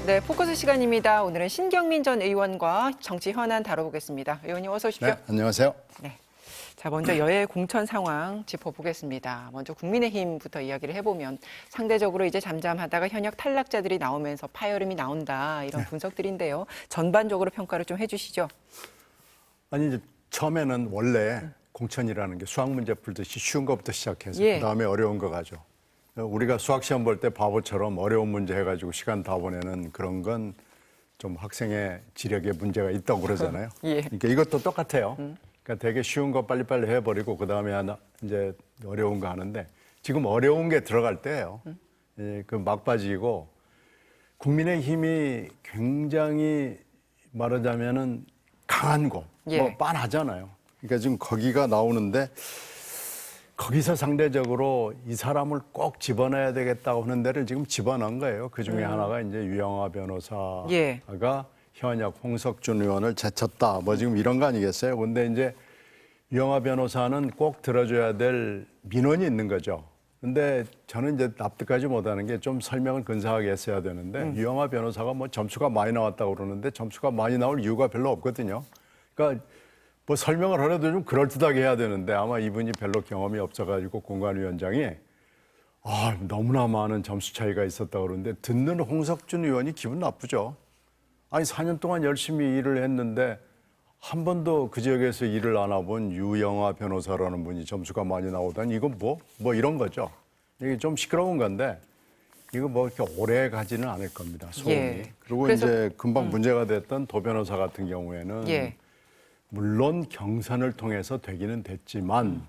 네, 포커스 시간입니다. 오늘은 신경민 전 의원과 정치 현안 다뤄보겠습니다. 의원님 어서 오십시오. 네, 안녕하세요. 네. 자, 먼저 여야의 공천 상황 짚어보겠습니다. 먼저 국민의힘부터 이야기를 해보면 상대적으로 이제 잠잠하다가 현역 탈락자들이 나오면서 파열음이 나온다 이런 분석들인데요. 전반적으로 평가를 좀 해주시죠. 아니 이제 처음에는 원래 공천이라는 게 수학 문제 풀듯이 쉬운 것부터 시작해서 예. 그다음에 어려운 거 가죠. 우리가 수학 시험 볼 때 바보처럼 어려운 문제 해가지고 시간 다 보내는 그런 건 좀 학생의 지력에 문제가 있다고 그러잖아요. 예. 그러니까 이것도 똑같아요. 그러니까 되게 쉬운 거 빨리빨리 해버리고 그다음에 하나 이제 어려운 거 하는데 지금 어려운 게 들어갈 때예요. 예, 그 막바지고 국민의힘이 굉장히 말하자면은 강한 곳, 예. 뭐 빤하잖아요. 그러니까 지금 거기가 나오는데 거기서 상대적으로 이 사람을 꼭 집어넣어야 되겠다고 하는 데를 지금 집어넣은 거예요. 그 중에 하나가 이제 유영하 변호사가 예. 현역 홍석준 의원을 제쳤다. 뭐 지금 이런 거 아니겠어요? 근데 이제 유영하 변호사는 꼭 들어줘야 될 민원이 있는 거죠. 근데 저는 이제 납득하지 못하는 게 좀 설명을 근사하게 했어야 되는데 유영하 변호사가 뭐 점수가 많이 나왔다고 그러는데 점수가 많이 나올 이유가 별로 없거든요. 그러니까 뭐 설명을 하려도 좀 그럴듯하게 해야 되는데 아마 이분이 별로 경험이 없어가지고 공관위원장이 너무나 많은 점수 차이가 있었다고 그러는데 듣는 홍석준 의원이 기분 나쁘죠. 아니 4년 동안 열심히 일을 했는데 한 번도 그 지역에서 일을 안 해본 유영하 변호사라는 분이 점수가 많이 나오다니 이건 뭐 이런 거죠. 이게 좀 시끄러운 건데 이거 뭐 이렇게 오래 가지는 않을 겁니다. 소음이. 예. 그리고 그래서, 이제 금방 문제가 됐던 도 변호사 같은 경우에는 예. 물론 경선을 통해서 되기는 됐지만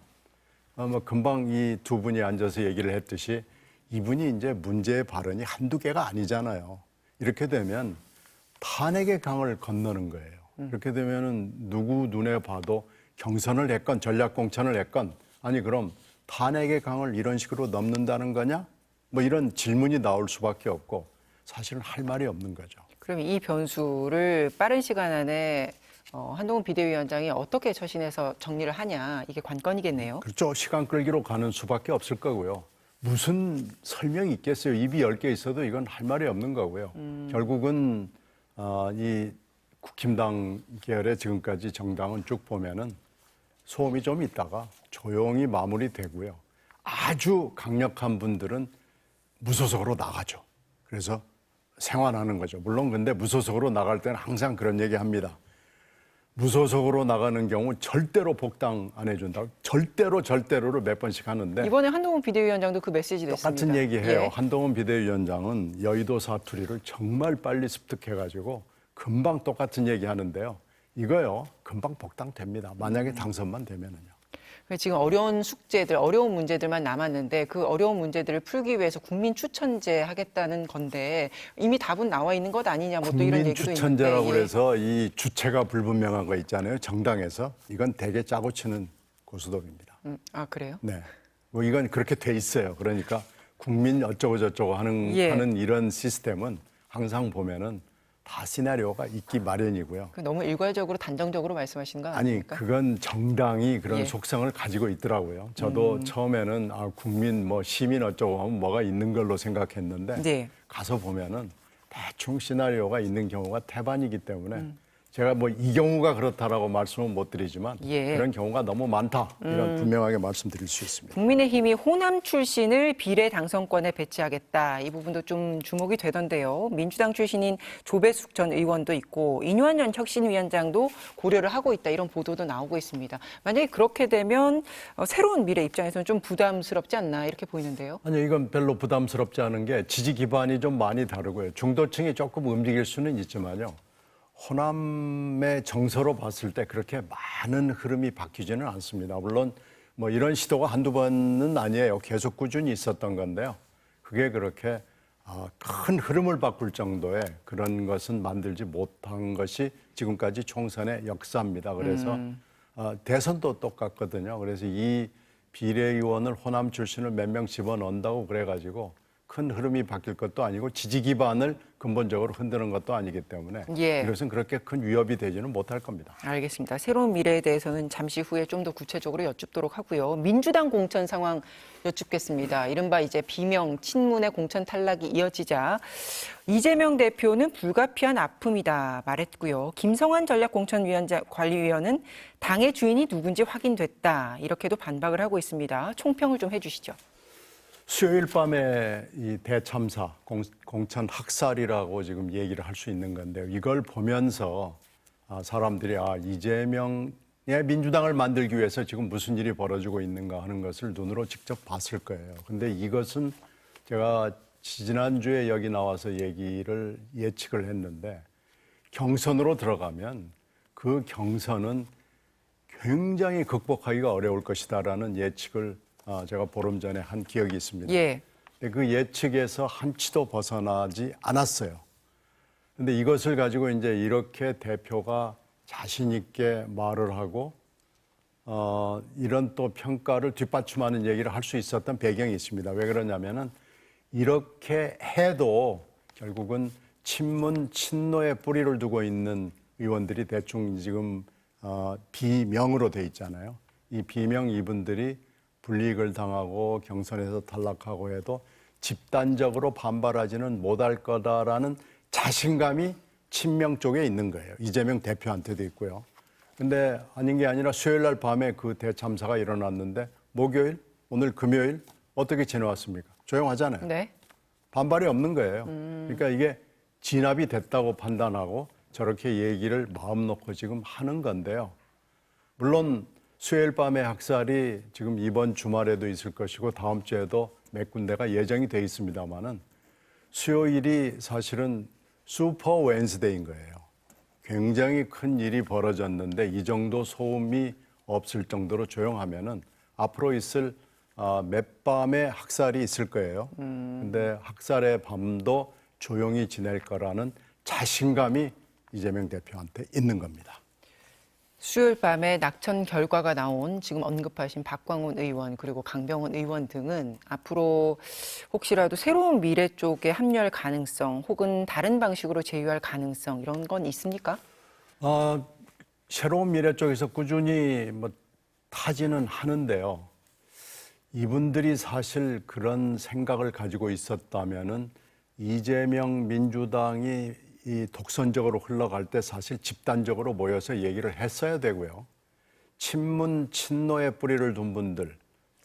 뭐 금방 이 두 분이 앉아서 얘기를 했듯이 이분이 이제 문제의 발언이 한두 개가 아니잖아요. 이렇게 되면 탄핵의 강을 건너는 거예요. 이렇게 되면은 누구 눈에 봐도 경선을 했건 전략 공천을 했건 아니 그럼 탄핵의 강을 이런 식으로 넘는다는 거냐? 뭐 이런 질문이 나올 수밖에 없고 사실은 할 말이 없는 거죠. 그럼 이 변수를 빠른 시간 안에 한동훈 비대위원장이 어떻게 처신해서 정리를 하냐 이게 관건이겠네요. 그렇죠. 시간 끌기로 가는 수밖에 없을 거고요. 무슨 설명이 있겠어요. 입이 10개 있어도 이건 할 말이 없는 거고요. 결국은 이 국힘당 계열의 지금까지 정당은 쭉 보면은 소음이 좀 있다가 조용히 마무리되고요. 아주 강력한 분들은 무소속으로 나가죠. 그래서 생활하는 거죠. 물론 근데 무소속으로 나갈 때는 항상 그런 얘기 합니다. 무소속으로 나가는 경우 절대로 복당 안 해준다고. 절대로를 몇 번씩 하는데. 이번에 한동훈 비대위원장도 그 메시지 냈습니다. 똑같은 얘기해요. 예. 한동훈 비대위원장은 여의도 사투리를 정말 빨리 습득해가지고 금방 똑같은 얘기 하는데요. 이거요. 금방 복당됩니다. 만약에 당선만 되면은요. 지금 어려운 숙제들, 어려운 문제들만 남았는데 그 어려운 문제들을 풀기 위해서 국민 추천제 하겠다는 건데 이미 답은 나와 있는 것 아니냐 뭐 또 이런 국민 얘기도 추천제라고 있는데. 그래서 이 주체가 불분명한 거 있잖아요. 정당에서. 이건 되게 짜고 치는 고스톱입니다. 아, 그래요? 네. 뭐 이건 그렇게 돼 있어요. 그러니까 국민 어쩌고 저쩌고 하는 예. 이런 시스템은 항상 보면은 다 시나리오가 있기 마련이고요. 너무 일괄적으로 단정적으로 말씀하시는 거 아닙니까? 아니 그건 정당이 그런 예. 속성을 가지고 있더라고요. 저도 처음에는 국민 뭐 시민 어쩌고 하면 뭐가 있는 걸로 생각했는데 네. 가서 보면은 대충 시나리오가 있는 경우가 태반이기 때문에 제가 뭐 이 경우가 그렇다라고 말씀은 못 드리지만 예. 그런 경우가 너무 많다 이런 분명하게 말씀드릴 수 있습니다. 국민의힘이 호남 출신을 비례 당선권에 배치하겠다. 이 부분도 좀 주목이 되던데요. 민주당 출신인 조배숙 전 의원도 있고 이뇨한 전 혁신위원장도 고려를 하고 있다. 이런 보도도 나오고 있습니다. 만약에 그렇게 되면 새로운 미래 입장에서는 좀 부담스럽지 않나 이렇게 보이는데요. 아니 이건 별로 부담스럽지 않은 게 지지 기반이 좀 많이 다르고요. 중도층이 조금 움직일 수는 있지만요. 호남의 정서로 봤을 때 그렇게 많은 흐름이 바뀌지는 않습니다. 물론 뭐 이런 시도가 한두 번은 아니에요. 계속 꾸준히 있었던 건데요. 그게 그렇게 큰 흐름을 바꿀 정도의 그런 것은 만들지 못한 것이 지금까지 총선의 역사입니다. 그래서 대선도 똑같거든요. 그래서 이 비례의원을 호남 출신을 몇 명 집어넣는다고 그래가지고 큰 흐름이 바뀔 것도 아니고 지지 기반을 근본적으로 흔드는 것도 아니기 때문에 예. 이것은 그렇게 큰 위협이 되지는 못할 겁니다. 알겠습니다. 새로운 미래에 대해서는 잠시 후에 좀 더 구체적으로 여쭙도록 하고요. 민주당 공천 상황 여쭙겠습니다. 이른바 이제 비명 친문의 공천 탈락이 이어지자 이재명 대표는 불가피한 아픔이다 말했고요. 김성환 전략공천관리위원은 당의 주인이 누군지 확인됐다 이렇게도 반박을 하고 있습니다. 총평을 좀 해주시죠. 수요일 밤에 이 대참사, 공천 학살이라고 지금 얘기를 할 수 있는 건데요. 이걸 보면서 사람들이 이재명의 민주당을 만들기 위해서 지금 무슨 일이 벌어지고 있는가 하는 것을 눈으로 직접 봤을 거예요. 근데 이것은 제가 지난주에 여기 나와서 얘기를 예측을 했는데 경선으로 들어가면 그 경선은 굉장히 극복하기가 어려울 것이다라는 예측을 제가 보름 전에 한 기억이 있습니다. 예. 근데 그 예측에서 한치도 벗어나지 않았어요. 근데 이것을 가지고 이제 이렇게 대표가 자신 있게 말을 하고 이런 또 평가를 뒷받침하는 얘기를 할 수 있었던 배경이 있습니다. 왜 그러냐면은 이렇게 해도 결국은 친문 친노의 뿌리를 두고 있는 의원들이 대충 지금 비명으로 돼 있잖아요. 이 비명 이분들이 불이익을 당하고 경선에서 탈락하고 해도 집단적으로 반발하지는 못할 거다라는 자신감이 친명 쪽에 있는 거예요. 이재명 대표한테도 있고요. 근데 아닌 게 아니라 수요일 날 밤에 그 대참사가 일어났는데 목요일, 오늘 금요일 어떻게 지내왔습니까? 조용하잖아요. 네. 반발이 없는 거예요. 그러니까 이게 진압이 됐다고 판단하고 저렇게 얘기를 마음 놓고 지금 하는 건데요. 물론 수요일 밤의 학살이 지금 이번 주말에도 있을 것이고 다음 주에도 몇 군데가 예정이 돼 있습니다만은 수요일이 사실은 슈퍼 웬스데이인 거예요. 굉장히 큰 일이 벌어졌는데 이 정도 소음이 없을 정도로 조용하면은 앞으로 있을 몇 밤의 학살이 있을 거예요. 근데 학살의 밤도 조용히 지낼 거라는 자신감이 이재명 대표한테 있는 겁니다. 수요일 밤에 낙천 결과가 나온 지금 언급하신 박광훈 의원 그리고 강병원 의원 등은 앞으로 혹시라도 새로운 미래 쪽에 합류할 가능성 혹은 다른 방식으로 제휴할 가능성 이런 건 있습니까? 새로운 미래 쪽에서 꾸준히 타지는 하는데요. 이분들이 사실 그런 생각을 가지고 있었다면은 이재명 민주당이 이 독선적으로 흘러갈 때 사실 집단적으로 모여서 얘기를 했어야 되고요. 친문, 친노의 뿌리를 둔 분들,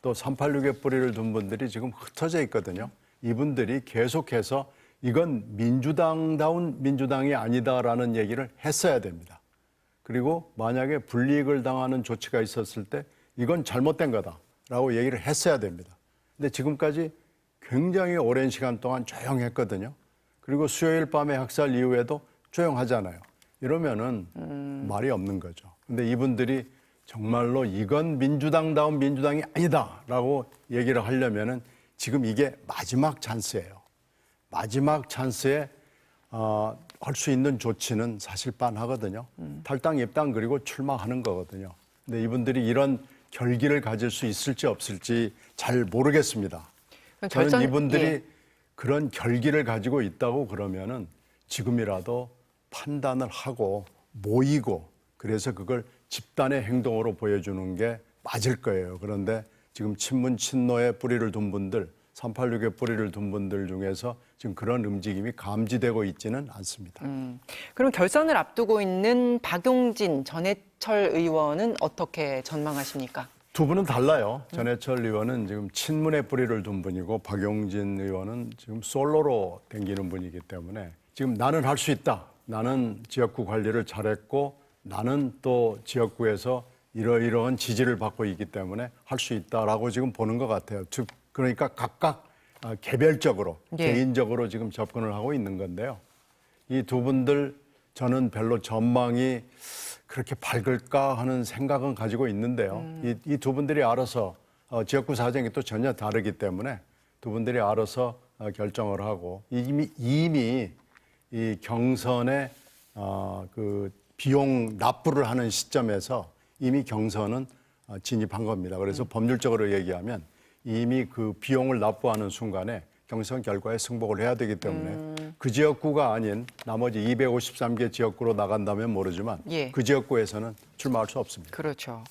또 386의 뿌리를 둔 분들이 지금 흩어져 있거든요. 이분들이 계속해서 이건 민주당다운 민주당이 아니다라는 얘기를 했어야 됩니다. 그리고 만약에 불이익을 당하는 조치가 있었을 때 이건 잘못된 거다라고 얘기를 했어야 됩니다. 근데 지금까지 굉장히 오랜 시간 동안 조용했거든요. 그리고 수요일 밤에 학살 이후에도 조용하잖아요. 이러면은 말이 없는 거죠. 근데 이분들이 정말로 이건 민주당다운 민주당이 아니다라고 얘기를 하려면은 지금 이게 마지막 찬스예요. 마지막 찬스에 할 수 있는 조치는 사실 빤하거든요. 탈당, 입당 그리고 출마하는 거거든요. 근데 이분들이 이런 결기를 가질 수 있을지 없을지 잘 모르겠습니다. 저는 이분들이 그런 결기를 가지고 있다고 그러면은 지금이라도 판단을 하고 모이고 그래서 그걸 집단의 행동으로 보여주는 게 맞을 거예요. 그런데 지금 친문 친노의 뿌리를 둔 분들, 386의 뿌리를 둔 분들 중에서 지금 그런 움직임이 감지되고 있지는 않습니다. 그럼 결선을 앞두고 있는 박용진, 전해철 의원은 어떻게 전망하십니까? 두 분은 달라요. 전해철 의원은 지금 친문의 뿌리를 둔 분이고 박용진 의원은 지금 솔로로 댕기는 분이기 때문에 지금 나는 할 수 있다. 나는 지역구 관리를 잘했고 나는 또 지역구에서 이러이러한 지지를 받고 있기 때문에 할 수 있다라고 지금 보는 것 같아요. 즉 그러니까 각각 개별적으로 개인적으로 지금 접근을 하고 있는 건데요. 이 두 분들 저는 별로 전망이 그렇게 밝을까 하는 생각은 가지고 있는데요. 이 두 분들이 알아서 지역구 사정이 또 전혀 다르기 때문에 두 분들이 알아서 결정을 하고 이미 이 경선에 그 비용 납부를 하는 시점에서 이미 경선은 진입한 겁니다. 그래서 법률적으로 얘기하면 이미 그 비용을 납부하는 순간에 경선 결과에 승복을 해야 되기 때문에 그 지역구가 아닌 나머지 253개 지역구로 나간다면 모르지만 예. 그 지역구에서는 출마할 수 없습니다. 그렇죠.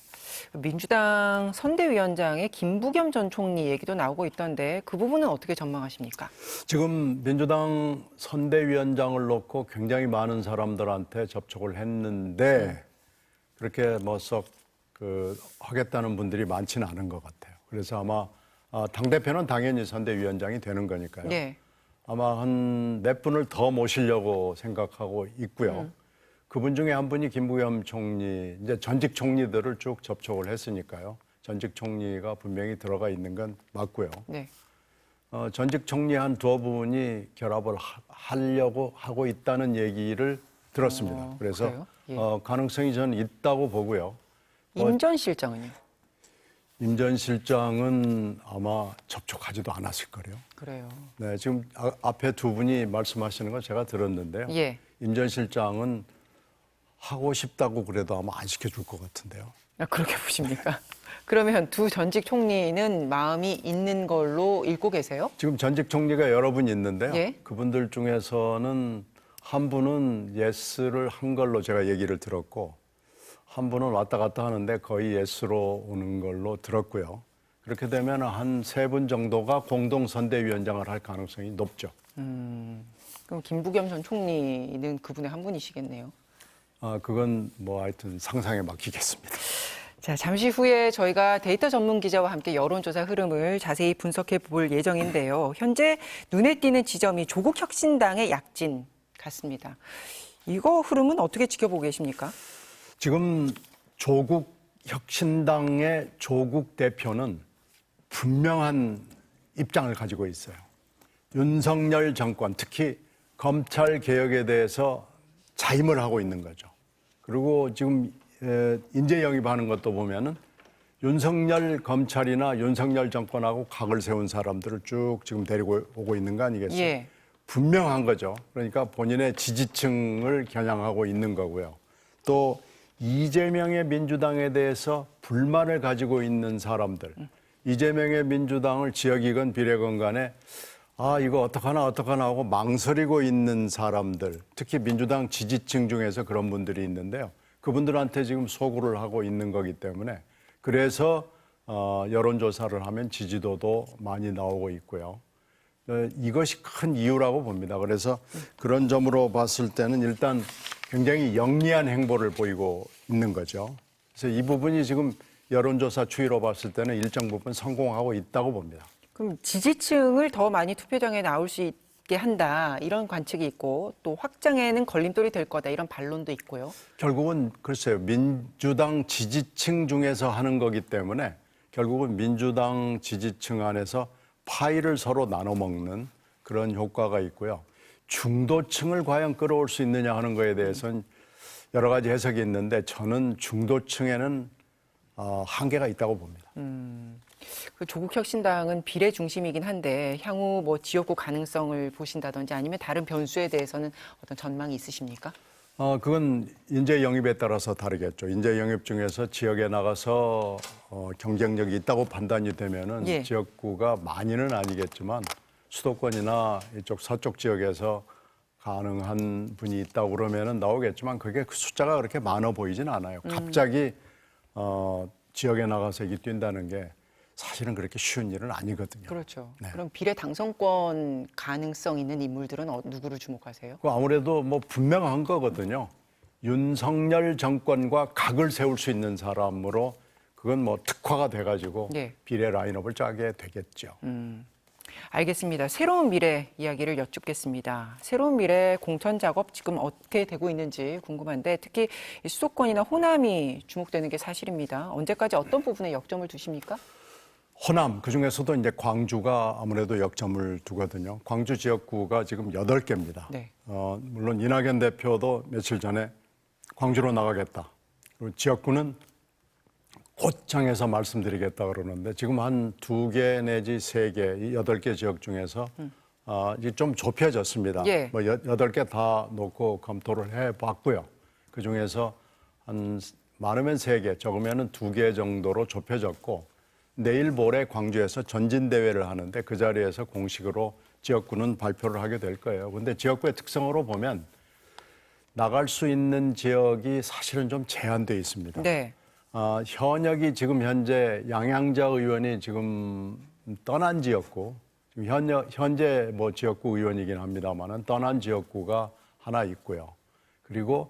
민주당 선대위원장의 김부겸 전 총리 얘기도 나오고 있던데 그 부분은 어떻게 전망하십니까? 지금 민주당 선대위원장을 놓고 굉장히 많은 사람들한테 접촉을 했는데 그렇게 뭐 썩 하겠다는 분들이 많지는 않은 것 같아요. 그래서 아마 당대표는 당연히 선대위원장이 되는 거니까요. 네. 아마 한 몇 분을 더 모시려고 생각하고 있고요. 그분 중에 한 분이 김부겸 총리, 이제 전직 총리들을 쭉 접촉을 했으니까요. 전직 총리가 분명히 들어가 있는 건 맞고요. 네. 전직 총리 한 두어 분이 결합을 하려고 하고 있다는 얘기를 들었습니다. 그래서 그래요? 예. 가능성이 저는 있다고 보고요. 임 전 실장은요? 임 전 실장은 아마 접촉하지도 않았을 거예요. 그래요. 네, 지금 앞에 두 분이 말씀하시는 걸 제가 들었는데요. 예. 임 전 실장은 하고 싶다고 그래도 아마 안 시켜줄 것 같은데요. 그렇게 보십니까? 그러면 두 전직 총리는 마음이 있는 걸로 읽고 계세요? 지금 전직 총리가 여러 분 있는데요. 예. 그분들 중에서는 한 분은 예스를 한 걸로 제가 얘기를 들었고 한 분은 왔다 갔다 하는데 거의 예스로 오는 걸로 들었고요. 그렇게 되면 한 세 분 정도가 공동 선대위원장을 할 가능성이 높죠. 그럼 김부겸 전 총리는 그분의 한 분이시겠네요. 그건 뭐 하여튼 상상에 맡기겠습니다. 자, 잠시 후에 저희가 데이터 전문 기자와 함께 여론조사 흐름을 자세히 분석해 볼 예정인데요. 현재 눈에 띄는 지점이 조국혁신당의 약진 같습니다. 이거 흐름은 어떻게 지켜보고 계십니까? 지금 조국 혁신당의 조국 대표는 분명한 입장을 가지고 있어요. 윤석열 정권, 특히 검찰 개혁에 대해서 자임을 하고 있는 거죠. 그리고 지금 인재 영입하는 것도 보면은 윤석열 검찰이나 윤석열 정권하고 각을 세운 사람들을 쭉 지금 데리고 오고 있는 거 아니겠어요? 예. 분명한 거죠. 그러니까 본인의 지지층을 겨냥하고 있는 거고요. 또 이재명의 민주당에 대해서 불만을 가지고 있는 사람들, 이재명의 민주당을 지역이건 비례건 간에 이거 어떡하나 하고 망설이고 있는 사람들, 특히 민주당 지지층 중에서 그런 분들이 있는데요. 그분들한테 지금 소구를 하고 있는 거기 때문에 그래서 여론조사를 하면 지지도도 많이 나오고 있고요. 이것이 큰 이유라고 봅니다. 그래서 그런 점으로 봤을 때는 일단 굉장히 영리한 행보를 보이고 있는 거죠. 그래서 이 부분이 지금 여론조사 추이로 봤을 때는 일정 부분 성공하고 있다고 봅니다. 그럼 지지층을 더 많이 투표장에 나올 수 있게 한다 이런 관측이 있고 또 확장에는 걸림돌이 될 거다 이런 반론도 있고요. 결국은 글쎄요. 민주당 지지층 중에서 하는 거기 때문에 결국은 민주당 지지층 안에서 파일을 서로 나눠 먹는 그런 효과가 있고요. 중도층을 과연 끌어올 수 있느냐 하는 거에 대해서는 여러 가지 해석이 있는데 저는 중도층에는 한계가 있다고 봅니다. 그 조국혁신당은 비례 중심이긴 한데 향후 뭐 지역구 가능성을 보신다든지 아니면 다른 변수에 대해서는 어떤 전망이 있으십니까? 그건 인재 영입에 따라서 다르겠죠. 인재 영입 중에서 지역에 나가서 경쟁력이 있다고 판단이 되면은 예. 지역구가 많이는 아니겠지만 수도권이나 이쪽 서쪽 지역에서 가능한 분이 있다고 그러면은 나오겠지만 그게 그 숫자가 그렇게 많아 보이진 않아요. 갑자기 지역에 나가서 이기 뛴다는 게 사실은 그렇게 쉬운 일은 아니거든요. 그렇죠. 네. 그럼 비례 당선권 가능성 있는 인물들은 누구를 주목하세요? 아무래도 뭐 분명한 거거든요. 윤석열 정권과 각을 세울 수 있는 사람으로 그건 뭐 특화가 돼가지고 네. 비례 라인업을 짜게 되겠죠. 알겠습니다. 새로운 미래 이야기를 여쭙겠습니다. 새로운 미래 공천 작업 지금 어떻게 되고 있는지 궁금한데 특히 이 수도권이나 호남이 주목되는 게 사실입니다. 언제까지 어떤 부분에 역점을 두십니까? 호남 그중에서도 이제 광주가 아무래도 역점을 두거든요. 광주 지역구가 지금 8개입니다. 네. 물론 이낙연 대표도 며칠 전에 광주로 나가겠다. 그리고 지역구는 곧 정해서 말씀드리겠다 그러는데 지금 한 2개 내지 3개, 이 8개 지역 중에서 이제 좀 좁혀졌습니다. 예. 뭐 8개 다 놓고 검토를 해봤고요. 그 중에서 한 많으면 3개, 적으면 2개 정도로 좁혀졌고 내일 모레 광주에서 전진대회를 하는데 그 자리에서 공식으로 지역구는 발표를 하게 될 거예요. 근데 지역구의 특성으로 보면 나갈 수 있는 지역이 사실은 좀 제한되어 있습니다. 네. 현역이 지금 현재 양양자 의원이 지금 떠난 지역구, 지금 현재 뭐 지역구 의원이긴 합니다만은 떠난 지역구가 하나 있고요. 그리고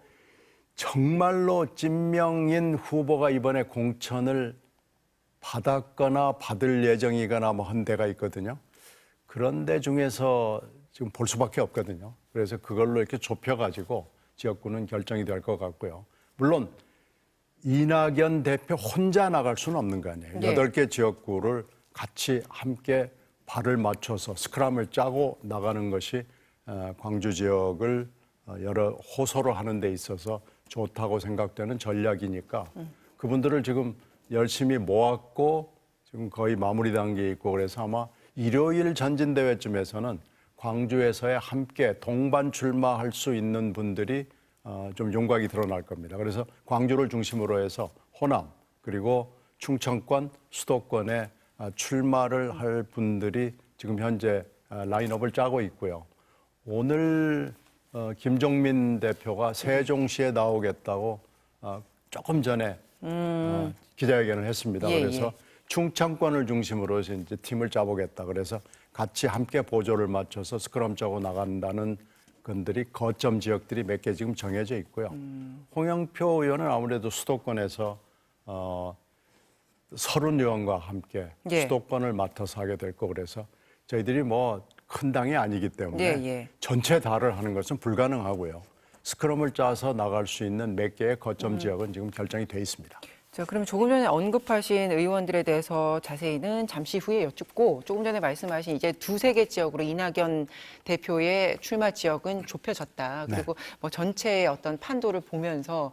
정말로 찐명인 후보가 이번에 공천을 받았거나 받을 예정이거나 뭐 한 데가 있거든요. 그런 데 중에서 지금 볼 수밖에 없거든요. 그래서 그걸로 이렇게 좁혀가지고 지역구는 결정이 될 것 같고요. 물론 이낙연 대표 혼자 나갈 수는 없는 거 아니에요. 네. 8개 지역구를 같이 함께 발을 맞춰서 스크럼을 짜고 나가는 것이 광주 지역을 여러 호소를 하는 데 있어서 좋다고 생각되는 전략이니까 그분들을 지금 열심히 모았고 지금 거의 마무리 단계에 있고 그래서 아마 일요일 전진대회쯤에서는 광주에서의 함께 동반 출마할 수 있는 분들이 좀 윤곽이 드러날 겁니다. 그래서 광주를 중심으로 해서 호남 그리고 충청권, 수도권에 출마를 할 분들이 지금 현재 라인업을 짜고 있고요. 오늘 김종민 대표가 세종시에 나오겠다고 조금 전에 기자회견을 했습니다. 예, 그래서 예. 충청권을 중심으로 해서 이제 팀을 짜보겠다. 그래서 같이 함께 보조를 맞춰서 스크럼 짜고 나간다는 건들이 거점 지역들이 몇 개 지금 정해져 있고요. 홍영표 의원은 아무래도 수도권에서 서른 의원과 함께 예. 수도권을 맡아서 하게 될 거 그래서 저희들이 뭐 큰 당이 아니기 때문에 예. 전체 다를 하는 것은 불가능하고요. 스크럼을 짜서 나갈 수 있는 몇 개의 거점 지역은 지금 결정이 돼 있습니다. 자, 그럼 조금 전에 언급하신 의원들에 대해서 자세히는 잠시 후에 여쭙고 조금 전에 말씀하신 이제 두세 개 지역으로 이낙연 대표의 출마 지역은 좁혀졌다. 그리고 뭐 전체의 어떤 판도를 보면서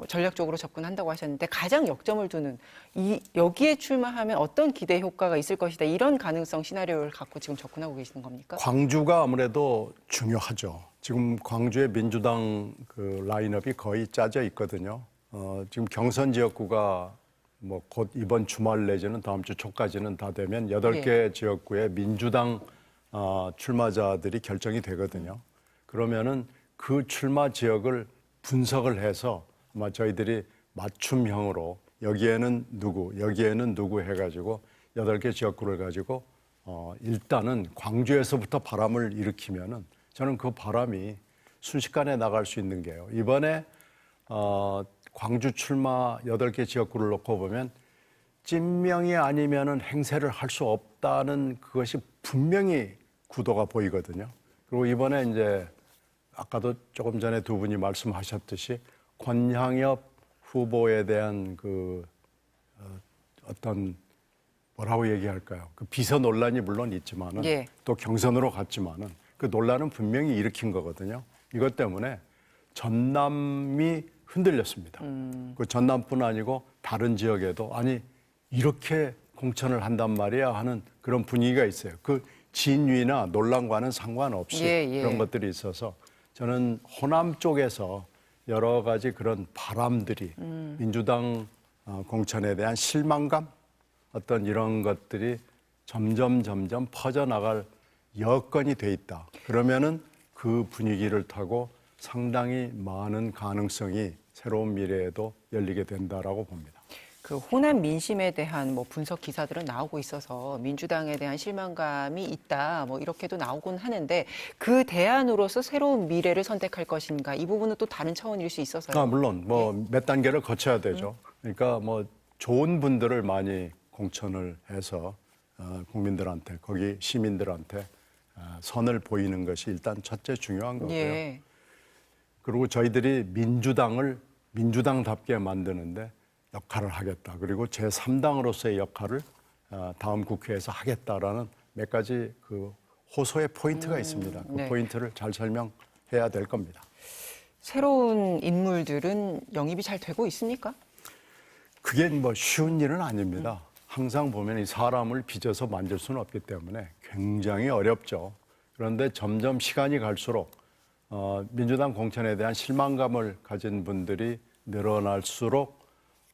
전략적으로 접근한다고 하셨는데 가장 역점을 두는 여기에 출마하면 어떤 기대 효과가 있을 것이다. 이런 가능성 시나리오를 갖고 지금 접근하고 계시는 겁니까? 광주가 아무래도 중요하죠. 지금 광주의 민주당 그 라인업이 거의 짜져 있거든요. 지금 경선 지역구가 뭐 곧 이번 주말 내지는 다음 주 초까지는 다 되면 8개 지역구의 민주당 출마자들이 결정이 되거든요. 그러면은 그 출마 지역을 분석을 해서 아마 저희들이 맞춤형으로 여기에는 누구 해가지고 8개 지역구를 가지고 일단은 광주에서부터 바람을 일으키면은 저는 그 바람이 순식간에 나갈 수 있는 게요. 이번에 광주 출마 8개 지역구를 놓고 보면 찐명이 아니면은 행세를 할 수 없다는 그것이 분명히 구도가 보이거든요. 그리고 이번에 이제 아까도 조금 전에 두 분이 말씀하셨듯이 권향엽 후보에 대한 그 어떤 뭐라고 얘기할까요? 그 비서 논란이 물론 있지만은 예. 또 경선으로 갔지만은 그 논란은 분명히 일으킨 거거든요. 이것 때문에 전남이 흔들렸습니다. 그 전남뿐 아니고 다른 지역에도 아니 이렇게 공천을 한단 말이야 하는 그런 분위기가 있어요. 그 진위나 논란과는 상관없이 그런 것들이 있어서 저는 호남 쪽에서 여러 가지 그런 바람들이 민주당 공천에 대한 실망감 어떤 이런 것들이 점점 퍼져나갈 여건이 돼 있다. 그러면은 그 분위기를 타고 상당히 많은 가능성이 새로운 미래에도 열리게 된다라고 봅니다. 그 호남 민심에 대한 뭐 분석 기사들은 나오고 있어서 민주당에 대한 실망감이 있다 뭐 이렇게도 나오곤 하는데 그 대안으로서 새로운 미래를 선택할 것인가 이 부분은 또 다른 차원일 수 있어서요. 물론 뭐 몇 단계를 거쳐야 되죠. 그러니까 뭐 좋은 분들을 많이 공천을 해서 국민들한테 거기 시민들한테 선을 보이는 것이 일단 첫째 중요한 거고요. 예. 그리고 저희들이 민주당을 민주당답게 만드는데 역할을 하겠다. 그리고 제3당으로서의 역할을 다음 국회에서 하겠다라는 몇 가지 그 호소의 포인트가 있습니다. 그 포인트를 잘 설명해야 될 겁니다. 새로운 인물들은 영입이 잘 되고 있습니까? 그게 뭐 쉬운 일은 아닙니다. 항상 보면 이 사람을 빚어서 만들 수는 없기 때문에 굉장히 어렵죠. 그런데 점점 시간이 갈수록 민주당 공천에 대한 실망감을 가진 분들이 늘어날수록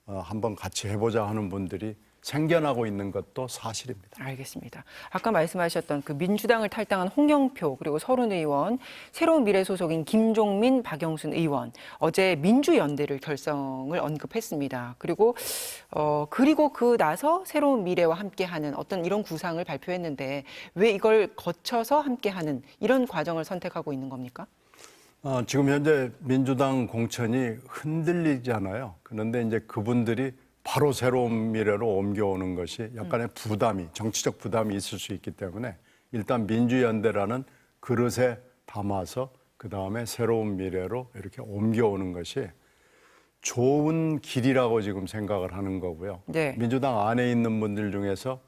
한번 같이 해보자 하는 분들이 생겨나고 있는 것도 사실입니다. 알겠습니다. 아까 말씀하셨던 그 민주당을 탈당한 홍영표 그리고 서른 의원, 새로운 미래 소속인 김종민, 박영순 의원 어제 민주연대를 결성을 언급했습니다. 그리고 그 나서 새로운 미래와 함께하는 어떤 이런 구상을 발표했는데 왜 이걸 거쳐서 함께하는 이런 과정을 선택하고 있는 겁니까? 지금 현재 민주당 공천이 흔들리잖아요. 그런데 이제 그분들이 바로 새로운 미래로 옮겨오는 것이 약간의 부담이, 정치적 부담이 있을 수 있기 때문에 일단 민주연대라는 그릇에 담아서 그 다음에 새로운 미래로 이렇게 옮겨오는 것이 좋은 길이라고 지금 생각을 하는 거고요. 네. 민주당 안에 있는 분들 중에서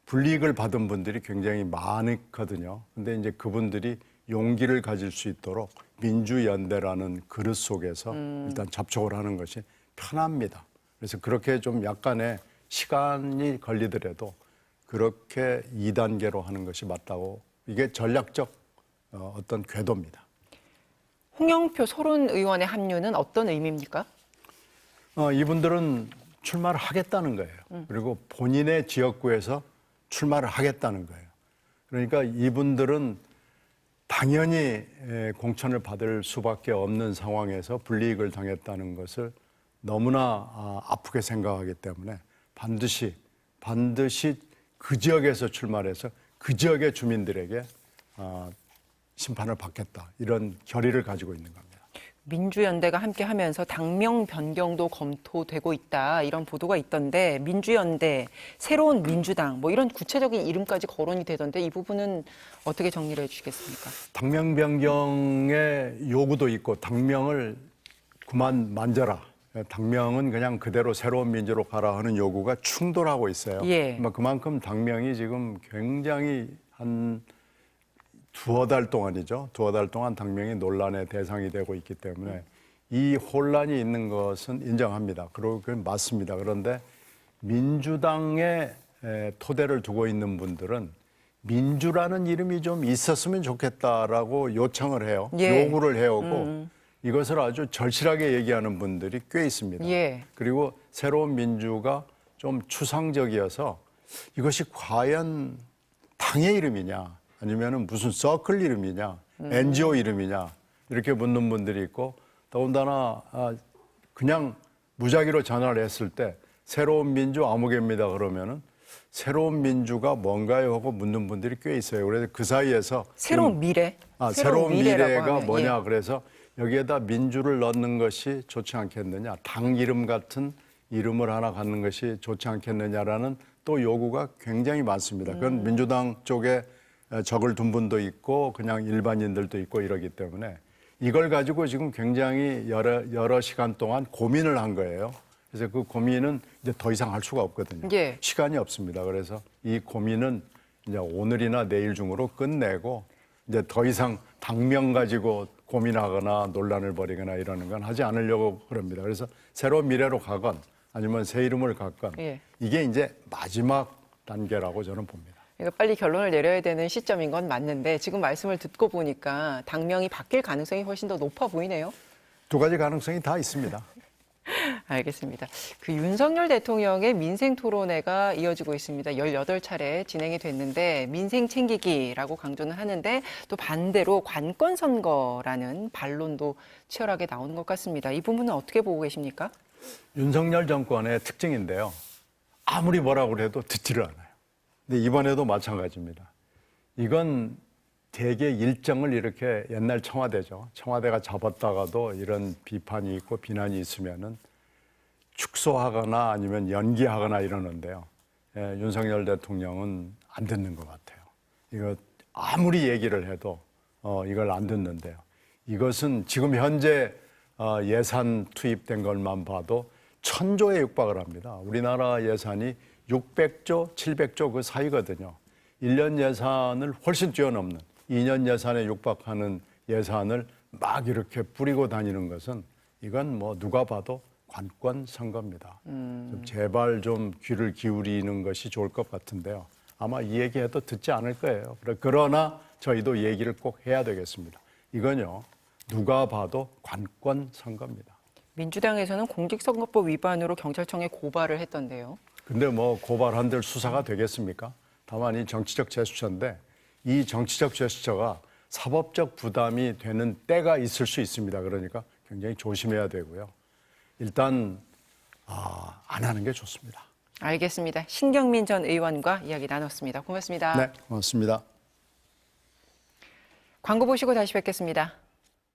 불이익을 받은 분들이 굉장히 많거든요. 근데 이제 그분들이 용기를 가질 수 있도록 민주연대라는 그릇 속에서 일단 접촉을 하는 것이 편합니다. 그래서 그렇게 좀 약간의 시간이 걸리더라도 그렇게 2단계로 하는 것이 맞다고 이게 전략적 어떤 궤도입니다. 홍영표 서른 의원의 합류는 어떤 의미입니까? 이분들은 출마를 하겠다는 거예요. 그리고 본인의 지역구에서 출마를 하겠다는 거예요. 그러니까 이분들은 당연히 공천을 받을 수밖에 없는 상황에서 불이익을 당했다는 것을 너무나 아프게 생각하기 때문에 반드시 그 지역에서 출마해서 그 지역의 주민들에게 심판을 받겠다 이런 결의를 가지고 있는 겁니다. 민주연대가 함께하면서 당명 변경도 검토되고 있다 이런 보도가 있던데 민주연대, 새로운 민주당 뭐 이런 구체적인 이름까지 거론이 되던데 이 부분은 어떻게 정리를 해주시겠습니까? 당명 변경의 요구도 있고 당명을 그만 만져라. 당명은 그냥 그대로 새로운 민주로 가라 하는 요구가 충돌하고 있어요. 예. 그만큼 당명이 지금 굉장히 한 두어 달 동안이죠. 두어 달 동안 당명이 논란의 대상이 되고 있기 때문에 이 혼란이 있는 것은 인정합니다. 그리고 그건 맞습니다. 그런데 민주당에 토대를 두고 있는 분들은 민주라는 이름이 좀 있었으면 좋겠다라고 요청을 해요. 예. 요구를 해오고 이것을 아주 절실하게 얘기하는 분들이 꽤 있습니다. 예. 그리고 새로운 민주가 좀 추상적이어서 이것이 과연 당의 이름이냐 아니면 무슨 서클 이름이냐 NGO 이름이냐 이렇게 묻는 분들이 있고 더군다나 그냥 무작위로 전화를 했을 때 새로운 민주 아무개입니다 그러면은 새로운 민주가 뭔가요 하고 묻는 분들이 꽤 있어요. 그래서 그 사이에서 새로운 미래? 새로운 미래가 하면, 뭐냐 예. 그래서 여기에다 민주를 넣는 것이 좋지 않겠느냐 당 이름 같은 이름을 하나 갖는 것이 좋지 않겠느냐라는 또 요구가 굉장히 많습니다. 그건 민주당 쪽에 적을 둔 분도 있고 그냥 일반인들도 있고 이러기 때문에 이걸 가지고 지금 굉장히 여러 시간 동안 고민을 한 거예요. 그래서 그 고민은 이제 더 이상 할 수가 없거든요. 예. 시간이 없습니다. 그래서 이 고민은 이제 오늘이나 내일 중으로 끝내고 이제 더 이상 당명 가지고 고민하거나 논란을 벌이거나 이러는 건 하지 않으려고 그럽니다. 그래서 새로운 미래로 가건 아니면 새 이름을 갖건 예. 이게 이제 마지막 단계라고 저는 봅니다. 그러니까 빨리 결론을 내려야 되는 시점인 건 맞는데 지금 말씀을 듣고 보니까 당명이 바뀔 가능성이 훨씬 더 높아 보이네요. 두 가지 가능성이 다 있습니다. 알겠습니다. 그 윤석열 대통령의 민생 토론회가 이어지고 있습니다. 18차례 진행이 됐는데 민생 챙기기라고 강조는 하는데 또 반대로 관권 선거라는 반론도 치열하게 나오는 것 같습니다. 이 부분은 어떻게 보고 계십니까? 윤석열 정권의 특징인데요. 아무리 뭐라고 해도 듣지를 않아요. 근데 이번에도 마찬가지입니다. 이건 대개 일정을 이렇게 옛날 청와대죠. 청와대가 잡았다가도 이런 비판이 있고 비난이 있으면은 축소하거나 아니면 연기하거나 이러는데요. 윤석열 대통령은 안 듣는 것 같아요. 이거 아무리 얘기를 해도 이걸 안 듣는데요. 이것은 지금 현재 예산 투입된 것만 봐도 1,000조에 육박을 합니다. 우리나라 예산이 600조, 700조 그 사이거든요. 1년 예산을 훨씬 뛰어넘는 2년 예산에 육박하는 예산을 막 이렇게 뿌리고 다니는 것은 이건 뭐 누가 봐도 관권 선거입니다. 좀 제발 좀 귀를 기울이는 것이 좋을 것 같은데요. 아마 이 얘기해도 듣지 않을 거예요. 그러나 저희도 얘기를 꼭 해야 되겠습니다. 이건요, 누가 봐도 관권 선거입니다. 민주당에서는 공직선거법 위반으로 경찰청에 고발을 했던데요. 근데 뭐 고발한들 수사가 되겠습니까? 다만 이 정치적 제스처인데 이 정치적 제스처가 사법적 부담이 되는 때가 있을 수 있습니다. 그러니까 굉장히 조심해야 되고요. 일단 안 하는 게 좋습니다. 알겠습니다. 신경민 전 의원과 이야기 나눴습니다. 고맙습니다. 네, 고맙습니다. 광고 보시고 다시 뵙겠습니다.